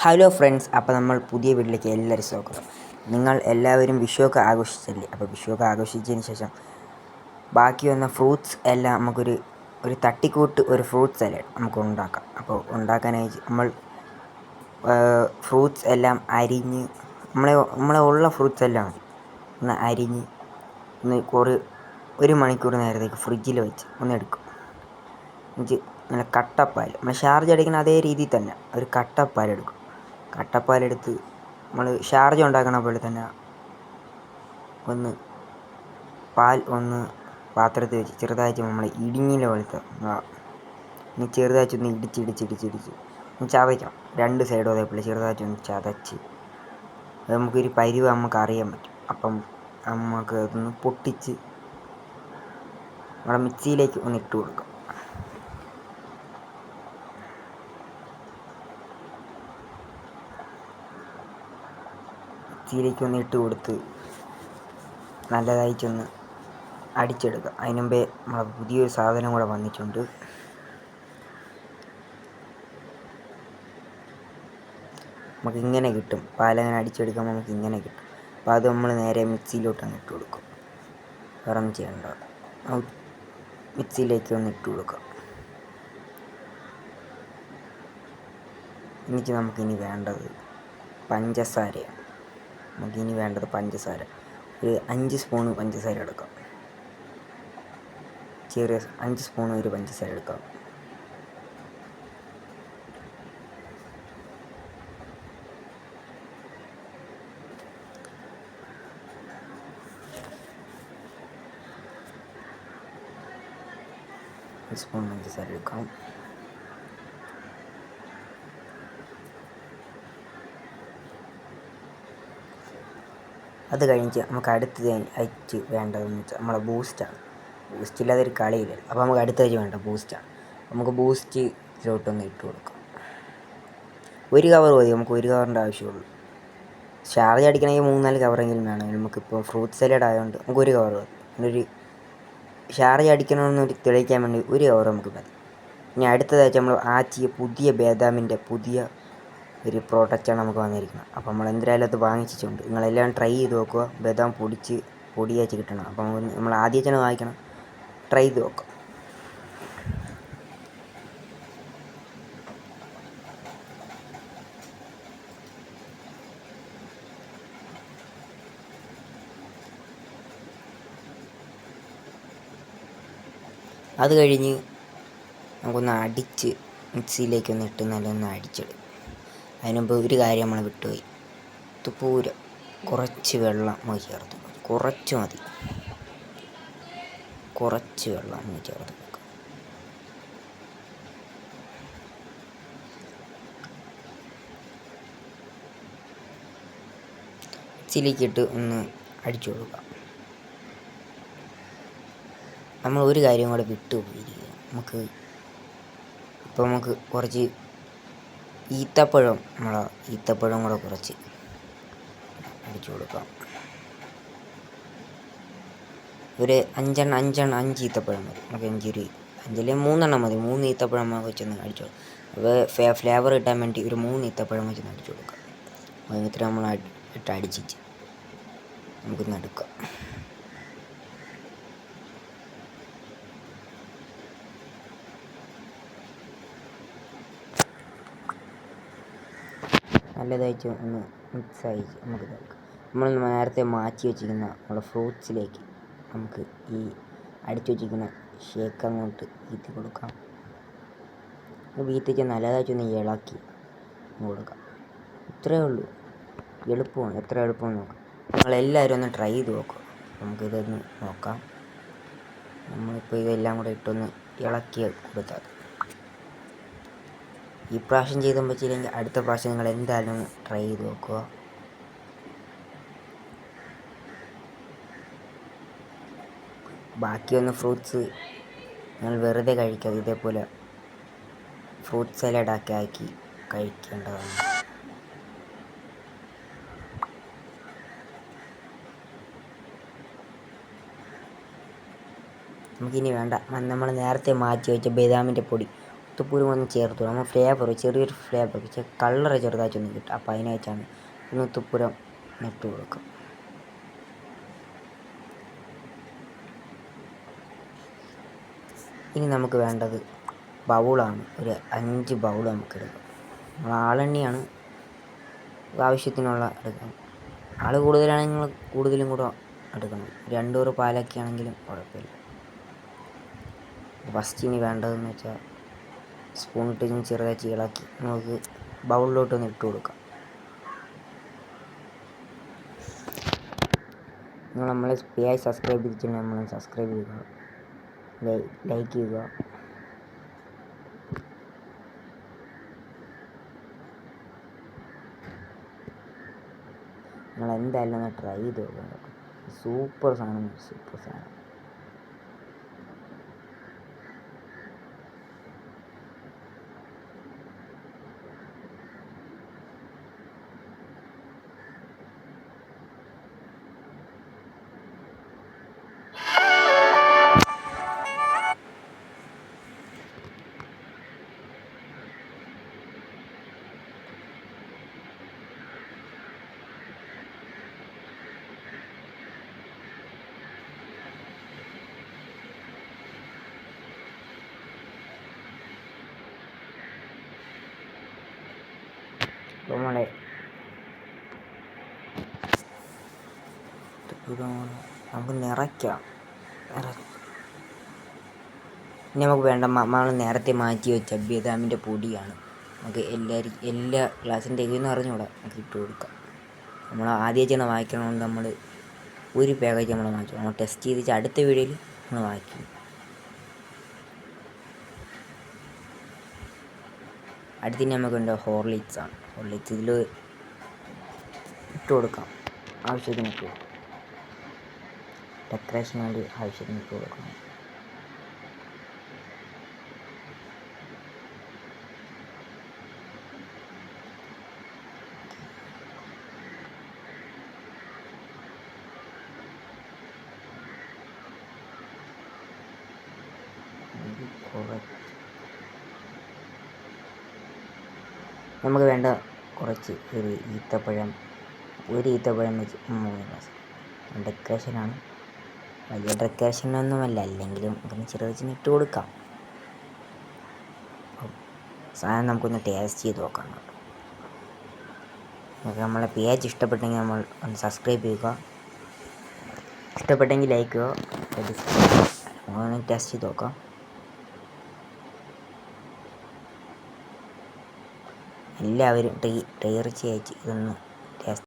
Hello friends, അപ്പോൾ നമ്മൾ പുതിയ വീട്ടിലേക്ക് എല്ലാവരും സ്വാഗതം. നിങ്ങൾ എല്ലാവരും വിഷുവൊക്കെ ആഘോഷിച്ചല്ലേ? അപ്പോൾ വിഷുവൊക്കെ ആഘോഷിച്ചതിന് ശേഷം ബാക്കി വന്ന ഫ്രൂട്ട്സ് എല്ലാം നമുക്കൊരു തട്ടിക്കൂട്ട് ഒരു ഫ്രൂട്ട് സലാഡ് നമുക്ക് ഉണ്ടാക്കാം. അപ്പോൾ ഉണ്ടാക്കാനായി നമ്മൾ ഫ്രൂട്ട്സ് എല്ലാം അരിഞ്ഞ് നമ്മളെ ഉള്ള ഫ്രൂട്ട്സ് എല്ലാം മതി ഒന്ന് അരിഞ്ഞ് ഒരു മണിക്കൂർ നേരത്തേക്ക് ഫ്രിഡ്ജിൽ വെച്ച് എടുക്കും. എന്നിട്ട് നല്ല കട്ടപ്പാൽ നമ്മൾ ഷാർജ അടിക്കുന്ന അതേ രീതിയിൽ തന്നെ ഒരു കട്ടപ്പാലെടുക്കും. കട്ടപ്പാലെടുത്ത് നമ്മൾ ഷാർജ ഉണ്ടാക്കണ പോലെ തന്നെ ഒന്ന് പാത്രത്തിൽ വെച്ച് ചെറുതായിട്ട് നമ്മൾ ഇടിഞ്ഞില പോലത്തെ ചെറുതായിട്ടൊന്ന് ഇടിച്ച് ചതയ്ക്കണം. രണ്ട് സൈഡും അതേപോലെ ചെറുതായിട്ടൊന്ന് ചതച്ച് നമുക്കൊരു പരിവ് നമുക്ക് അറിയാൻ പറ്റും. അപ്പം നമുക്ക് അതൊന്ന് പൊട്ടിച്ച് നമ്മുടെ മിക്സിയിലേക്ക് ഒന്ന് ഇട്ട് കൊടുക്കാം. മിക്സിയിലേക്ക് ഒന്ന് ഇട്ട് കൊടുത്ത് നല്ലതായിട്ടൊന്ന് അടിച്ചെടുക്കുക. അതിന് മുമ്പേ നമ്മളെ പുതിയൊരു സാധനം കൂടെ വന്നിട്ടുണ്ട്. നമുക്കിങ്ങനെ കിട്ടും, പാലങ്ങനെ അടിച്ചെടുക്കുമ്പോൾ നമുക്കിങ്ങനെ കിട്ടും. അപ്പോൾ അത് നമ്മൾ നേരെ മിക്സിയിലോട്ട് അങ്ങ് ഇട്ട് കൊടുക്കും. വേറെ ഒന്നും ചെയ്യണ്ട, മിക്സിയിലേക്ക് ഒന്ന് ഇട്ട് കൊടുക്കാം. എന്നിട്ട് നമുക്കിനി വേണ്ടത് പഞ്ചസാരയാണ്. ഒരു 5 സ്പൂൺ പഞ്ചസാര എടുക്കാം. ചെറിയ 5 സ്പൂൺ ഒരു പഞ്ചസാര എടുക്കാം. സ്പൂൺ പഞ്ചസാര എടുക്കാം. അത് കഴിഞ്ഞ് നമുക്ക് അടുത്തതായിട്ട് വേണ്ടതെന്ന് വെച്ചാൽ നമ്മളെ ബൂസ്റ്റാണ്. ബൂസ്റ്റില്ലാതൊരു കളിയില്ല. അപ്പോൾ നമുക്ക് അടുത്തതായിട്ട് വേണ്ട ബൂസ്റ്റാണ്. നമുക്ക് ബൂസ്റ്റിലോട്ടൊന്ന് ഇട്ട് കൊടുക്കാം. ഒരു കവർ മതി, നമുക്ക് ഒരു കവറിൻ്റെ ആവശ്യമുള്ളൂ. ഷാർജ അടിക്കണമെങ്കിൽ 3-4 കവറെങ്കിലും വേണം. നമുക്കിപ്പോൾ ഫ്രൂട്ട് സലാഡ് ആയതുകൊണ്ട് നമുക്ക് ഒരു കവർ മതി. ഒരു ഷാർജ അടിക്കണമെന്ന് തെളിയിക്കാൻ വേണ്ടി ഒരു കവർ നമുക്ക് മതി. ഇനി അടുത്തതായിട്ട് നമ്മൾ ആച്ചിയ പുതിയ ബദാമിൻ്റെ ഒരു പ്രോഡക്റ്റാണ് നമുക്ക് വന്നിരിക്കുന്നത്. അപ്പോൾ നമ്മൾ എന്തായാലും അത് വാങ്ങിച്ചിട്ടുണ്ട്. നിങ്ങളെല്ലാം ട്രൈ ചെയ്ത് നോക്കുക. ബദാം പൊടിയാച്ച് കിട്ടണം. അപ്പോൾ നമ്മൾ ആദ്യം തന്നെ വാങ്ങിക്കണം, ട്രൈ ചെയ്ത് നോക്കാം. അത് കഴിഞ്ഞ് നമുക്കൊന്ന് അടിച്ച് മിക്സിയിലേക്കൊന്ന് ഇട്ട് നല്ലൊന്ന് അടിച്ചിടും. അതിനുമുമ്പ് ഒരു കാര്യം നമ്മൾ വിട്ടുപോയി. തുപ്പൂരം കുറച്ച് വെള്ളം നമുക്ക് ചേർത്ത്, കുറച്ച് മതി, കുറച്ച് വെള്ളം നമുക്ക് ചേർത്ത് വെക്കാം. മിക്സിയിലേക്കിട്ട് ഒന്ന് അടിച്ചു കൊടുക്കാം. നമ്മൾ ഒരു കാര്യം കൂടെ വിട്ടുപോയിരിക്കുക. നമുക്ക് കുറച്ച് ഈത്തപ്പഴം കൂടെ കുറച്ച് അടിച്ചു കൊടുക്കാം. ഒരു 5 ഈത്തപ്പഴം മതി. നമുക്ക് 5 3 മതി. 3 ഈത്തപ്പഴം നമുക്ക് വെച്ചൊന്ന് അടിച്ചു കൊടുക്കാം. അപ്പോൾ ഫ്ലേവർ കിട്ടാൻ വേണ്ടി ഒരു 3 ഈത്തപ്പഴം വെച്ചൊന്ന് അടിച്ചു കൊടുക്കാം. ഇത്ര നമ്മൾ അടിച്ചിട്ട് നമുക്കൊന്ന് എടുക്കാം. നല്ലതായിട്ട് ഒന്ന് മിക്സായി നമുക്ക് ഇതാക്കാം. നമ്മൾ നേരത്തെ മാറ്റി വെച്ചിരിക്കുന്ന നമ്മുടെ ഫ്രൂട്ട്സിലേക്ക് നമുക്ക് ഈ അടിച്ചു വെച്ചിരിക്കുന്ന ഷേക്ക് അങ്ങോട്ട് വീത്തി കൊടുക്കാം. വീത്തിച്ച് നല്ലതായിട്ടൊന്ന് ഇളക്കി കൊടുക്കാം. ഇത്രയേ ഉള്ളൂ, എളുപ്പമാണ്. എത്ര എളുപ്പമാണ് നോക്കാം. നിങ്ങളെല്ലാവരും ഒന്ന് ട്രൈ ചെയ്ത് നോക്കുക. നമുക്കിതൊന്ന് നോക്കാം. നമ്മളിപ്പോൾ ഇതെല്ലാം കൂടെ ഇട്ടൊന്ന് ഇളക്കി കൊടുത്താൽ ഈ പ്രാവശ്യം ചെയ്താൽ പറ്റിയില്ലെങ്കിൽ അടുത്ത പ്രാവശ്യം നിങ്ങൾ എന്തായാലും ട്രൈ ചെയ്ത് നോക്കുക. ബാക്കിയൊന്ന് ഫ്രൂട്ട്സ് നിങ്ങൾ വെറുതെ കഴിക്കാതെ ഇതേപോലെ ഫ്രൂട്ട് സലാഡാക്കി കഴിക്കേണ്ടതാണ്. നമുക്കിനി വേണ്ട, നമ്മൾ നേരത്തെ മാറ്റി വെച്ച ബദാമിൻ്റെ പൊടി തുപ്പൂരം ഒന്ന് ചേർത്തു നമ്മൾ ഫ്ലേവർ ചെറിയൊരു ഫ്ലേവർ കളറ് ചെറുതായിട്ടൊന്ന് കിട്ടും. അപ്പോൾ അതിനായിട്ടാണ് ഒന്ന് തുപ്പൂരം ഇട്ട് കൊടുക്കും. ഇനി നമുക്ക് വേണ്ടത് ബൗളാണ്. ഒരു 5 ബൗൾ നമുക്ക് എടുക്കാം. നമ്മൾ ആളെണ്ണിയാണ് ആവശ്യത്തിനുള്ള എടുക്കണം. ആൾ കൂടുതലാണെങ്കിൽ നിങ്ങൾ കൂടുതലും കൂടെ എടുക്കണം. 2 പാലൊക്കെ ആണെങ്കിലും കുഴപ്പമില്ല. ഫസ്റ്റ് ഇനി വേണ്ടതെന്ന് വെച്ചാൽ സ്പൂണിട്ട് ചെറുതായിട്ട് ഇളക്കി നമുക്ക് ബൗളിലോട്ടൊന്ന് ഇട്ട് കൊടുക്കാം. നിങ്ങൾ നമ്മളെ പേജ് സബ്സ്ക്രൈബ് ചെയ്തിട്ടുണ്ടെങ്കിൽ നമ്മൾ സബ്സ്ക്രൈബ് ചെയ്യുക, ലൈക്ക് ചെയ്യുക. നിങ്ങൾ എന്തായാലും ഒന്ന് ട്രൈ ചെയ്ത് നോക്കണം. സൂപ്പർ സാധനം. നമ്മളെ നമുക്ക് നിറയ്ക്കാം. ഇനി നമുക്ക് വേണ്ട നമ്മൾ നേരത്തെ മാറ്റി വെച്ച ബദാമിൻ്റെ പൊടിയാണ്. നമുക്ക് എല്ലാ ഗ്ലാസിൻ്റെ എന്ന് അറിഞ്ഞുകൂടാ നമുക്ക് ഇട്ട് കൊടുക്കാം. നമ്മൾ ആദ്യമായിട്ടാണ് വാങ്ങിക്കണമെന്ന് നമ്മൾ ഒരു പാക്കേജ് നമ്മൾ വാങ്ങിച്ചു. നമ്മൾ ടെസ്റ്റ് ചെയ്തിട്ട് അടുത്ത വീഡിയോയിൽ നമ്മൾ വാങ്ങിക്കും. അടുത്തിന് നമുക്കുണ്ട് ഹോർലിക്സാണ്. ഹോർലിക്സ് ഇതിൽ ഇട്ട് കൊടുക്കാം. ആവശ്യത്തിന് ഇട്ട് കൊടുക്കാം. ഡെക്കറേഷന് വേണ്ടി ആവശ്യത്തിന് ഇട്ട് കൊടുക്കണം. നമുക്ക് വേണ്ട കുറച്ച് ഒരു ഈത്തപ്പഴം വെച്ച് 3 ഗ്ലാസ് ഡെക്കറേഷനാണ്. വലിയ ഡെക്കറേഷനൊന്നുമല്ല, അല്ലെങ്കിലും നമുക്കൊന്ന് ചെറുതിന് ഇട്ട് കൊടുക്കാം. സാധനം നമുക്കൊന്ന് ടേസ്റ്റ് ചെയ്ത് നോക്കാം. നമുക്ക് നമ്മളെ പേജ് ഇഷ്ടപ്പെട്ടെങ്കിൽ നമ്മൾ ഒന്ന് സബ്സ്ക്രൈബ് ചെയ്യുക, ഇഷ്ടപ്പെട്ടെങ്കിൽ ലൈക്ക് ചെയ്യുക. നമ്മളൊന്ന് ടേസ്റ്റ് ചെയ്ത് നോക്കാം. എല്ലാവരും തീർച്ചയായിട്ടും ഇതൊന്ന് ടേസ്റ്റ്